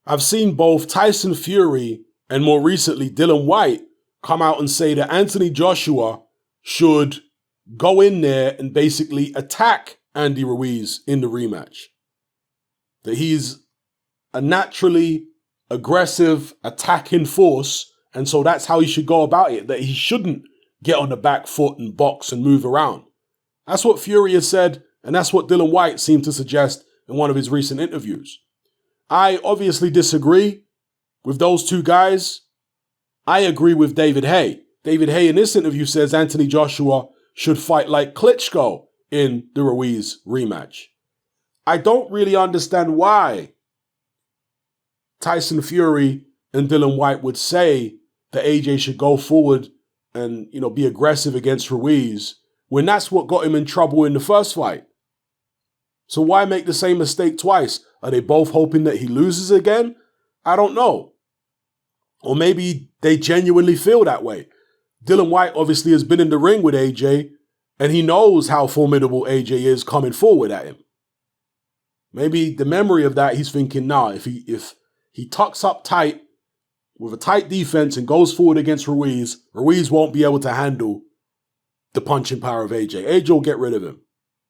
I've seen both Tyson Fury and more recently Dillian Whyte come out and say that Anthony Joshua should go in there and basically attack Andy Ruiz in the rematch. That he's a naturally aggressive, attacking force, and so that's how he should go about it, that he shouldn't get on the back foot and box and move around. That's what Fury has said, and that's what Dillian Whyte seemed to suggest in one of his recent interviews. I obviously disagree with those two guys. I agree with David Haye. David Haye in this interview says Anthony Joshua should fight like Klitschko in the Ruiz rematch. I don't really understand why Tyson Fury and Dillian Whyte would say that AJ should go forward and, be aggressive against Ruiz when that's what got him in trouble in the first fight. So why make the same mistake twice? Are they both hoping that he loses again? I don't know. Or maybe they genuinely feel that way. Dillian Whyte obviously has been in the ring with AJ, and he knows how formidable AJ is coming forward at him. Maybe the memory of that, he's thinking, if he tucks up tight with a tight defense and goes forward against Ruiz, Ruiz won't be able to handle the punching power of AJ. AJ will get rid of him.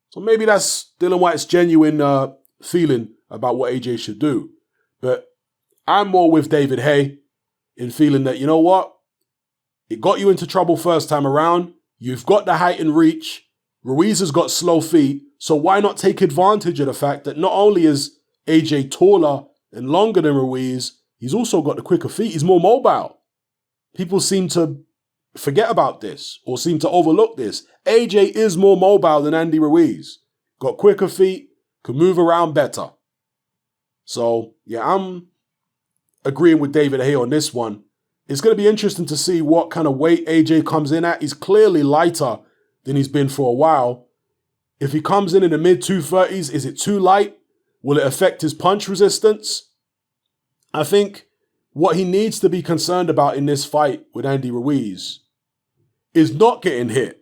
So maybe that's Dillian Whyte's genuine feeling about what AJ should do. But I'm more with David Haye in feeling that, you know what? It got you into trouble first time around. You've got the height and reach. Ruiz has got slow feet. So why not take advantage of the fact that not only is AJ taller and longer than Ruiz, he's also got the quicker feet. He's more mobile. People seem to forget about this or seem to overlook this. AJ is more mobile than Andy Ruiz. Got quicker feet, can move around better. So, yeah, I'm agreeing with David Haye on this one. It's going to be interesting to see what kind of weight AJ comes in at. He's clearly lighter than he's been for a while. If he comes in the mid-230s, is it too light? Will it affect his punch resistance? I think what he needs to be concerned about in this fight with Andy Ruiz is not getting hit.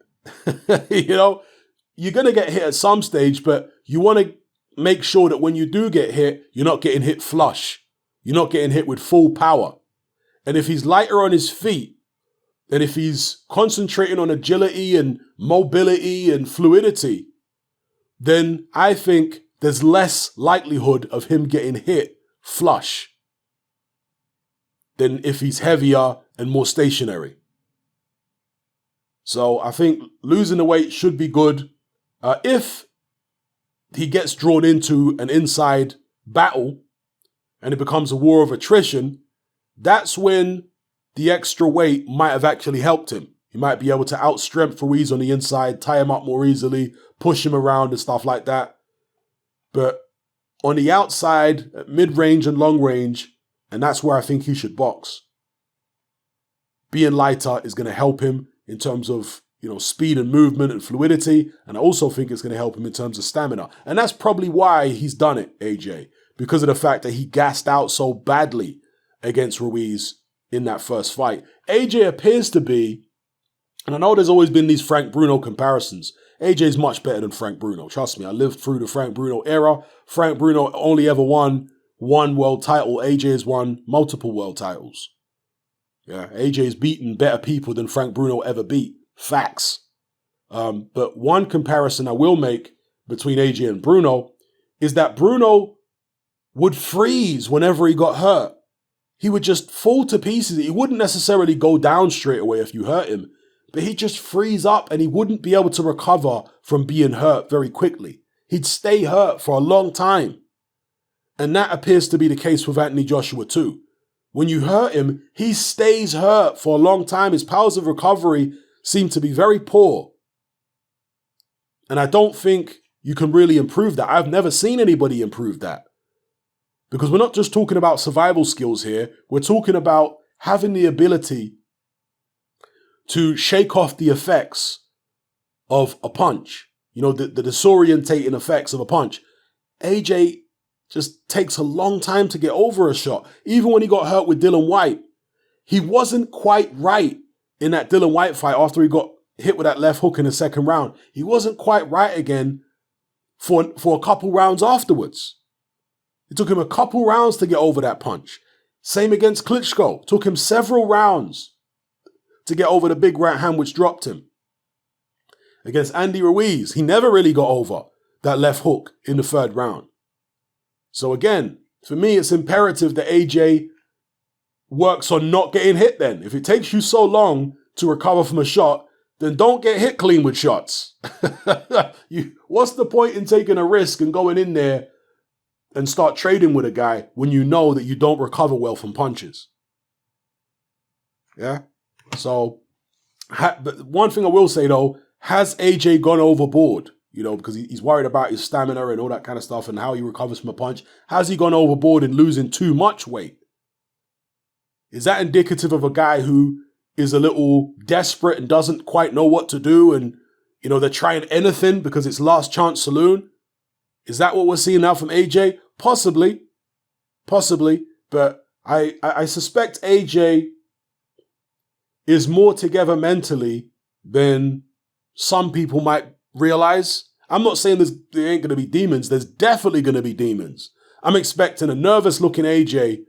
You're going to get hit at some stage, but you want to make sure that when you do get hit, you're not getting hit flush. You're not getting hit with full power. And if he's lighter on his feet, and if he's concentrating on agility and mobility and fluidity, then I think there's less likelihood of him getting hit flush than if he's heavier and more stationary. So I think losing the weight should be good. If he gets drawn into an inside battle and it becomes a war of attrition, that's when the extra weight might have actually helped him. He might be able to outstrength Ruiz on the inside, tie him up more easily, push him around and stuff like that. But on the outside, at mid-range and long range, and that's where I think he should box. Being lighter is going to help him in terms of, speed and movement and fluidity. And I also think it's going to help him in terms of stamina. And that's probably why he's done it, AJ, because of the fact that he gassed out so badly against Ruiz in that first fight. AJ appears to be, and I know there's always been these Frank Bruno comparisons. AJ's much better than Frank Bruno. Trust me, I lived through the Frank Bruno era. Frank Bruno only ever won one world title. AJ has won multiple world titles. Yeah, AJ's beaten better people than Frank Bruno ever beat. Facts. But one comparison I will make between AJ and Bruno is that Bruno would freeze whenever he got hurt. He would just fall to pieces. He wouldn't necessarily go down straight away if you hurt him, but he'd just freeze up and he wouldn't be able to recover from being hurt very quickly. He'd stay hurt for a long time. And that appears to be the case with Anthony Joshua too. When you hurt him, he stays hurt for a long time. His powers of recovery seem to be very poor. And I don't think you can really improve that. I've never seen anybody improve that. Because we're not just talking about survival skills here. We're talking about having the ability to shake off the effects of a punch. The disorientating effects of a punch. AJ just takes a long time to get over a shot. Even when he got hurt with Dillian Whyte, he wasn't quite right in that Dillian Whyte fight after he got hit with that left hook in the second round. He wasn't quite right again for a couple rounds afterwards. It took him a couple rounds to get over that punch. Same against Klitschko. Took him several rounds to get over the big right hand which dropped him. Against Andy Ruiz, he never really got over that left hook in the third round. So again, for me, it's imperative that AJ works on not getting hit then. If it takes you so long to recover from a shot, then don't get hit clean with shots. What's the point in taking a risk and going in there and start trading with a guy when you know that you don't recover well from punches? Yeah? So, but one thing I will say though, has AJ gone overboard? You know, because he's worried about his stamina and all that kind of stuff and how he recovers from a punch. Has he gone overboard in losing too much weight? Is that indicative of a guy who is a little desperate and doesn't quite know what to do and, you know, they're trying anything because it's last chance saloon? Is that what we're seeing now from AJ? Possibly. But I suspect AJ is more together mentally than some people might realize. I'm not saying there ain't going to be demons. There's definitely going to be demons. I'm expecting a nervous-looking AJ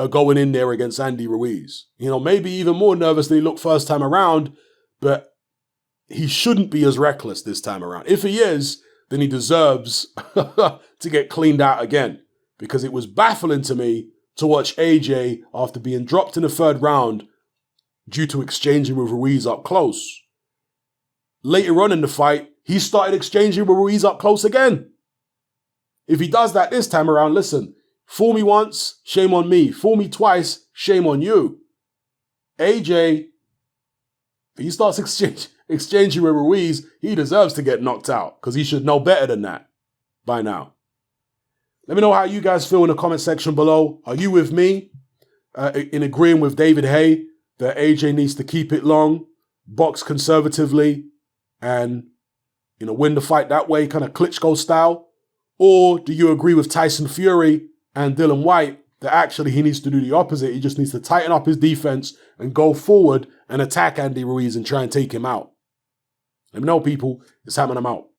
going in there against Andy Ruiz. You know, maybe even more nervous than he looked first time around, but he shouldn't be as reckless this time around. If he is, then he deserves to get cleaned out again, because it was baffling to me to watch AJ, after being dropped in the third round due to exchanging with Ruiz up close. Later on in the fight, he started exchanging with Ruiz up close again. If he does that this time around, listen, fool me once, shame on me. Fool me twice, shame on you. AJ, if he starts exchanging with Ruiz, he deserves to get knocked out because he should know better than that by now. Let me know how you guys feel in the comment section below. Are you with me in agreeing with David Haye that AJ needs to keep it long, box conservatively, and, you know, win the fight that way, kind of Klitschko style? Or do you agree with Tyson Fury and Dillian Whyte that actually he needs to do the opposite? He just needs to tighten up his defense and go forward and attack Andy Ruiz and try and take him out. Let me know, people. It's Hammond. I'm out.